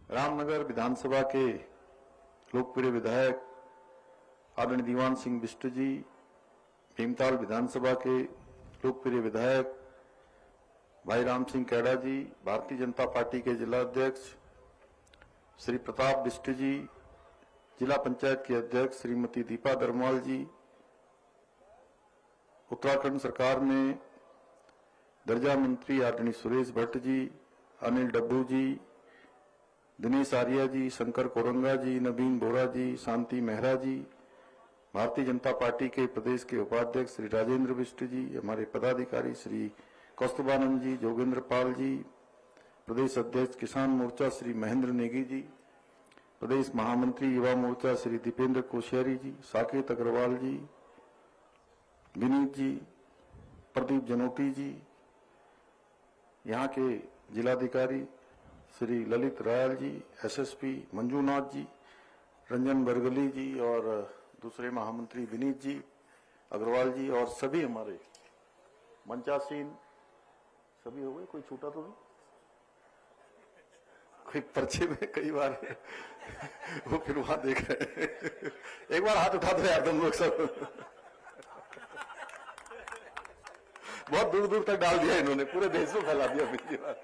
रामनगर विधानसभा के लोकप्रिय विधायक आदरणीय दीवान सिंह बिष्ट जी, भीमताल विधानसभा के लोकप्रिय विधायक भाई राम सिंह कैड़ा जी, भारतीय जनता पार्टी के जिला अध्यक्ष श्री प्रताप बिष्ट जी, जिला पंचायत के अध्यक्ष श्रीमती दीपा दरमाल जी, उत्तराखंड सरकार में दर्जा मंत्री आदरणीय सुरेश भट्ट जी, अनिल डब्बू जी, दिनेश आर्या जी, शंकर कोरंगा जी, नवीन बोरा जी, शांति मेहरा जी, भारतीय जनता पार्टी के प्रदेश के उपाध्यक्ष श्री राजेंद्र बिष्ट जी, हमारे पदाधिकारी श्री कौस्तुभानंद जी, जोगेंद्र पाल जी, प्रदेश अध्यक्ष किसान मोर्चा श्री महेंद्र नेगी जी, प्रदेश महामंत्री युवा मोर्चा श्री दीपेंद्र कोश्यारी जी, साकेत अग्रवाल जी, विनीत जी, प्रदीप जनोटी जी, यहाँ के जिलाधिकारी श्री ललित रायल जी, एसएसपी मंजूनाथ जी, रंजन बरगली जी और दूसरे महामंत्री विनीत जी अग्रवाल जी और सभी हमारे मंचासीन सभी हो गए। कोई छूटा तो नहीं? कोई पर्चे में कई बार वो फिर वहां देख रहे हैं। एक बार हाथ उठा दो यार तुम लोग सब। बहुत दूर दूर तक डाल दिया इन्होंने, पूरे देश में फैला दिया पिछली बार।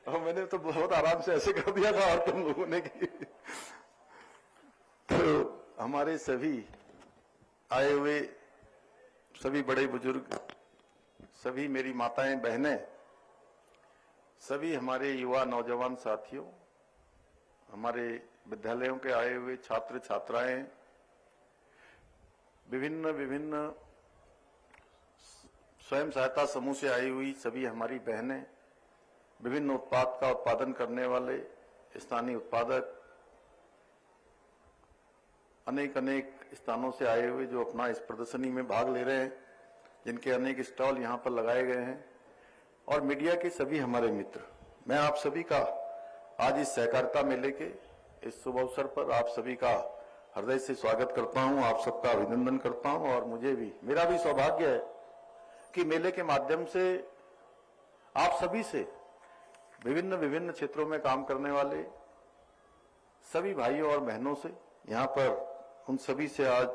और मैंने तो बहुत आराम से ऐसे कर दिया था और तुम लोगों ने की। तो हमारे सभी आए हुए सभी बड़े बुजुर्ग, सभी मेरी माताएं बहनें, सभी हमारे युवा नौजवान साथियों, हमारे विद्यालयों के आए हुए छात्र छात्राएं, विभिन्न विभिन्न स्वयं सहायता समूह से आई हुई सभी हमारी बहनें, विभिन्न उत्पाद का उत्पादन करने वाले स्थानीय उत्पादक, अनेक अनेक स्थानों से आए हुए जो अपना इस प्रदर्शनी में भाग ले रहे हैं, जिनके अनेक स्टॉल यहाँ पर लगाए गए हैं, और मीडिया के सभी हमारे मित्र, मैं आप सभी का आज इस सहकारिता मेले के इस शुभ अवसर पर आप सभी का हृदय से स्वागत करता हूं, आप सबका अभिनंदन करता हूं। और मुझे भी, मेरा भी सौभाग्य है कि मेले के माध्यम से आप सभी से विभिन्न विभिन्न क्षेत्रों में काम करने वाले सभी भाइयों और बहनों से यहाँ पर उन सभी से आज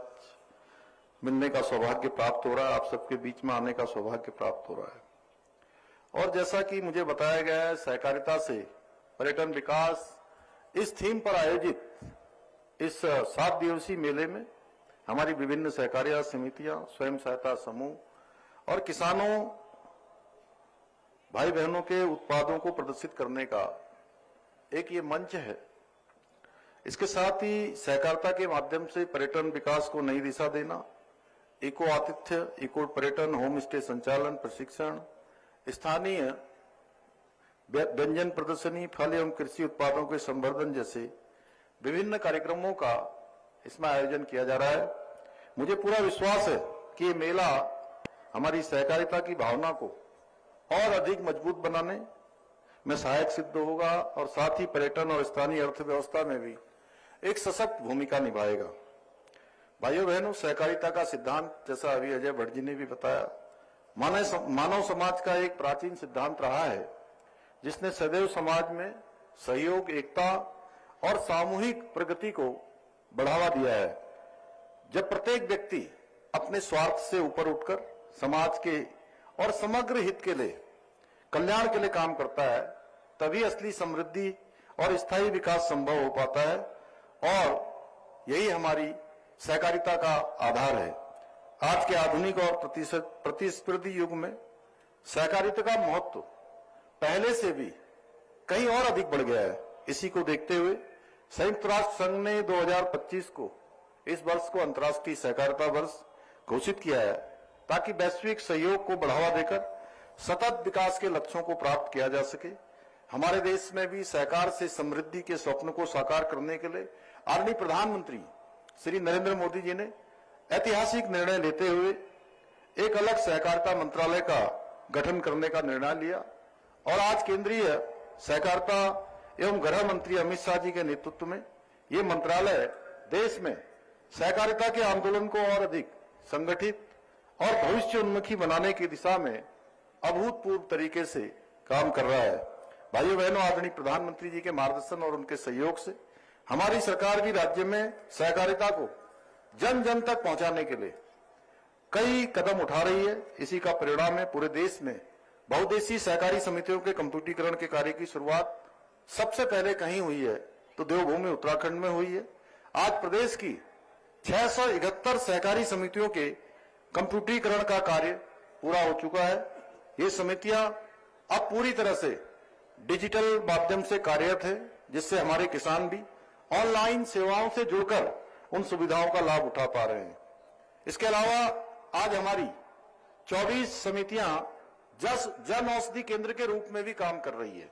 मिलने का सौभाग्य प्राप्त हो रहा है, आप सबके बीच में आने का सौभाग्य प्राप्त हो रहा है। और जैसा कि मुझे बताया गया है, सहकारिता से पर्यटन विकास इस थीम पर आयोजित इस 7 दिवसीय मेले में हमारी विभिन्न सहकारिता समितियां, स्वयं सहायता समूह और किसानों भाई बहनों के उत्पादों को प्रदर्शित करने का एक ये मंच है। इसके साथ ही सहकारिता के माध्यम से पर्यटन विकास को नई दिशा देना, इको आतिथ्य, इको पर्यटन, होम स्टे संचालन, प्रशिक्षण, स्थानीय व्यंजन प्रदर्शनी, फल एवं कृषि उत्पादों के संवर्धन जैसे विभिन्न कार्यक्रमों का इसमें आयोजन किया जा रहा है। मुझे पूरा विश्वास है कि ये मेला हमारी सहकारिता की भावना को और अधिक मजबूत बनाने में सहायक सिद्ध होगा और साथ ही पर्यटन और स्थानीय अर्थव्यवस्था में भी एक सशक्त भूमिका निभाएगा। भाइयों बहनों, सहकारिता का सिद्धांत, जैसा अभी अजय भट्ट जी ने भी बताया, मानव समाज का एक प्राचीन सिद्धांत रहा है, जिसने सदैव समाज में सहयोग, एकता और सामूहिक प्रगति को बढ़ावा दिया है। जब प्रत्येक व्यक्ति अपने स्वार्थ से ऊपर उठकर समाज के और समग्र हित के लिए, कल्याण के लिए काम करता है, तभी असली समृद्धि और स्थायी विकास संभव हो पाता है। और यही हमारी सहकारिता का आधार है। आज के आधुनिक और प्रतिस्पर्धी युग में सहकारिता का महत्व पहले से भी कहीं और अधिक बढ़ गया है। इसी को देखते हुए संयुक्त राष्ट्र संघ ने 2025 को, इस वर्ष को अंतर्राष्ट्रीय सहकारिता वर्ष घोषित किया है, ताकि वैश्विक सहयोग को बढ़ावा देकर सतत विकास के लक्ष्यों को प्राप्त किया जा सके। हमारे देश में भी सहकार से समृद्धि के स्वप्न को साकार करने के लिए आदरणीय प्रधानमंत्री श्री नरेंद्र मोदी जी ने ऐतिहासिक निर्णय लेते हुए एक अलग सहकारिता मंत्रालय का गठन करने का निर्णय लिया। और आज केंद्रीय सहकारिता एवं गृह मंत्री अमित शाह जी के नेतृत्व में ये मंत्रालय देश में सहकारिता के आंदोलन को और अधिक संगठित और भविष्योन्मुखी बनाने की दिशा में अभूतपूर्व तरीके से काम कर रहा है। भाइयों बहनों, आदरणीय प्रधानमंत्री जी के मार्गदर्शन और उनके सहयोग से हमारी सरकार भी राज्य में सहकारिता को जन जन तक पहुंचाने के लिए कई कदम उठा रही है। इसी का परिणाम है पूरे देश में बहुउद्देशीय सहकारी समितियों के कंप्यूटरीकरण के कार्य की शुरुआत सबसे पहले कहीं हुई है तो देवभूमि उत्तराखंड में हुई है। आज प्रदेश की 671 सहकारी समितियों के कंप्यूटरीकरण का कार्य पूरा हो चुका है। ये समितियां अब पूरी तरह से डिजिटल माध्यम से कार्यरत है, जिससे हमारे किसान भी ऑनलाइन सेवाओं से जुड़कर उन सुविधाओं का लाभ उठा पा रहे हैं। इसके अलावा आज हमारी 24 समितियां जन औषधि केंद्र के रूप में भी काम कर रही है,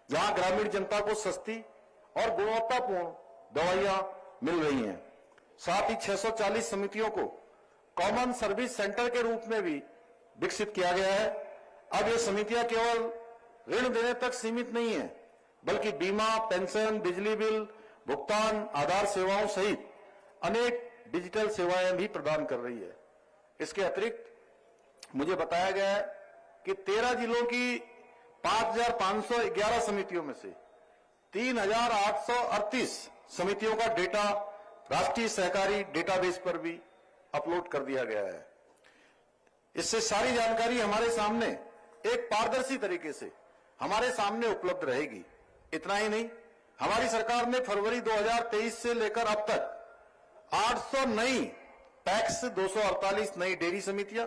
जहां ग्रामीण जनता को सस्ती और गुणवत्तापूर्ण दवाइयां मिल रही हैं। साथ ही 640 समितियों को कॉमन सर्विस सेंटर के रूप में भी विकसित किया गया है। अब ये समितियां केवल ऋण देने तक सीमित नहीं है, बल्कि बीमा, पेंशन, बिजली बिल भुगतान, आधार सेवाओं सहित अनेक डिजिटल सेवाएं भी प्रदान कर रही है। इसके अतिरिक्त मुझे बताया गया है कि 13 जिलों की 5,511 समितियों में से 3,838 समितियों का डेटा राष्ट्रीय सहकारी डेटाबेस पर भी अपलोड कर दिया गया है। इससे सारी जानकारी हमारे सामने एक पारदर्शी तरीके से हमारे सामने उपलब्ध रहेगी। इतना ही नहीं, हमारी सरकार ने फरवरी 2023 से लेकर अब तक 800 नई पैक्स, 248 नई डेयरी समितियां,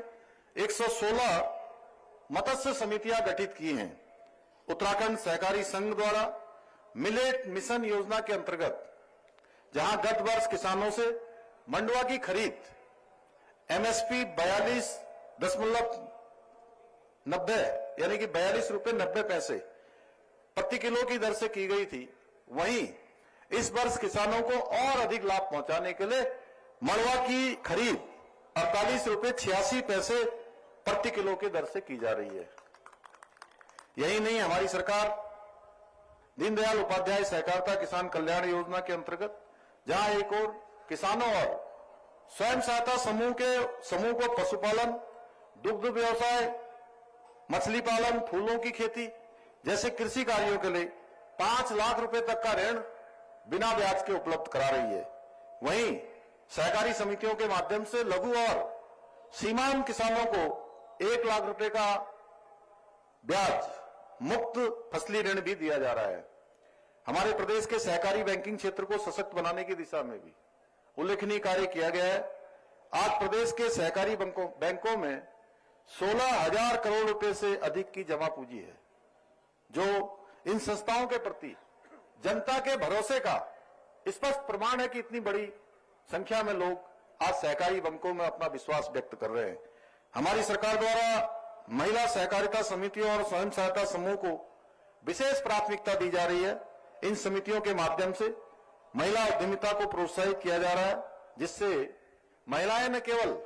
116 मत्स्य समितियां गठित की हैं। उत्तराखंड सहकारी संघ द्वारा मिलेट मिशन योजना के अंतर्गत जहां गत वर्ष किसानों से मंडुआ की खरीद एमएसपी 42.90 यानी कि 42 रुपए 90 पैसे प्रति किलो की दर से की गई थी, वहीं इस वर्ष किसानों को और अधिक लाभ पहुंचाने के लिए मंडुआ की खरीद 48 रुपए 86 पैसे प्रति किलो की दर से की जा रही है। यही नहीं, हमारी सरकार दीनदयाल उपाध्याय सहकारिता किसान कल्याण योजना के अंतर्गत जहां एक और किसानों और स्वयं सहायता समूह को पशुपालन, दुग्ध व्यवसाय, मछली पालन, फूलों की खेती जैसे कृषि कार्यों के लिए 5 लाख रुपए तक का ऋण बिना ब्याज के उपलब्ध करा रही है। वहीं सहकारी समितियों के माध्यम से लघु और सीमांत किसानों को 1 लाख रुपए का ब्याज मुक्त फसली ऋण भी दिया जा रहा है। हमारे प्रदेश के सहकारी बैंकिंग क्षेत्र को सशक्त बनाने की दिशा में भी उल्लेखनीय कार्य किया गया है। आज प्रदेश के सहकारी बैंकों में 16,000 करोड़ रुपए से अधिक की जमा पूंजी है, जो इन संस्थाओं के प्रति जनता के भरोसे का स्पष्ट प्रमाण है कि इतनी बड़ी संख्या में लोग आज सहकारी बैंकों में अपना विश्वास व्यक्त कर रहे हैं। हमारी सरकार द्वारा महिला सहकारिता समितियों और स्वयं सहायता समूह को विशेष प्राथमिकता दी जा रही है। इन समितियों के माध्यम से महिला उद्यमिता को प्रोत्साहित किया जा रहा है, जिससे महिलाएं न केवल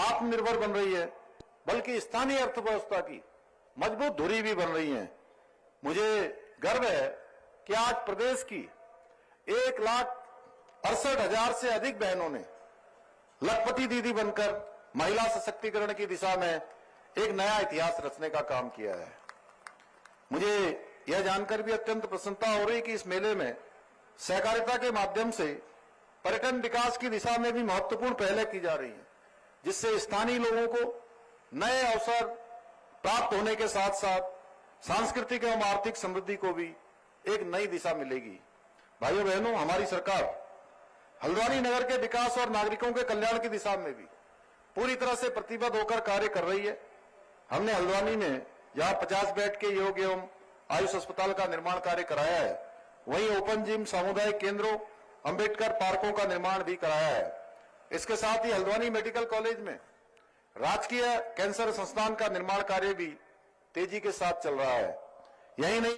आत्मनिर्भर बन रही है, बल्कि स्थानीय अर्थव्यवस्था की मजबूत धुरी भी बन रही है। मुझे गर्व है कि आज प्रदेश की 1,68,000 से अधिक बहनों ने लखपति दीदी बनकर महिला सशक्तिकरण की दिशा में एक नया इतिहास रचने का काम किया है। मुझे यह जानकर भी अत्यंत प्रसन्नता हो रही कि इस मेले में सहकारिता के माध्यम से पर्यटन विकास की दिशा में भी महत्वपूर्ण पहल की जा रही है, जिससे स्थानीय लोगों को नए अवसर प्राप्त होने के साथ साथ सांस्कृतिक एवं आर्थिक समृद्धि को भी एक नई दिशा मिलेगी। भाइयों बहनों, हमारी सरकार हल्द्वानी नगर के विकास और नागरिकों के कल्याण की दिशा में भी पूरी तरह से प्रतिबद्ध होकर कार्य कर रही है। हमने हल्द्वानी में जहां 50 बेड के योग एवं आयुष अस्पताल का निर्माण कार्य कराया है, वहीं ओपन जिम, सामुदायिक केंद्रों, अंबेडकर पार्कों का निर्माण भी कराया है। इसके साथ ही हल्द्वानी मेडिकल कॉलेज में राजकीय कैंसर संस्थान का निर्माण कार्य भी तेजी के साथ चल रहा है। यही नहीं,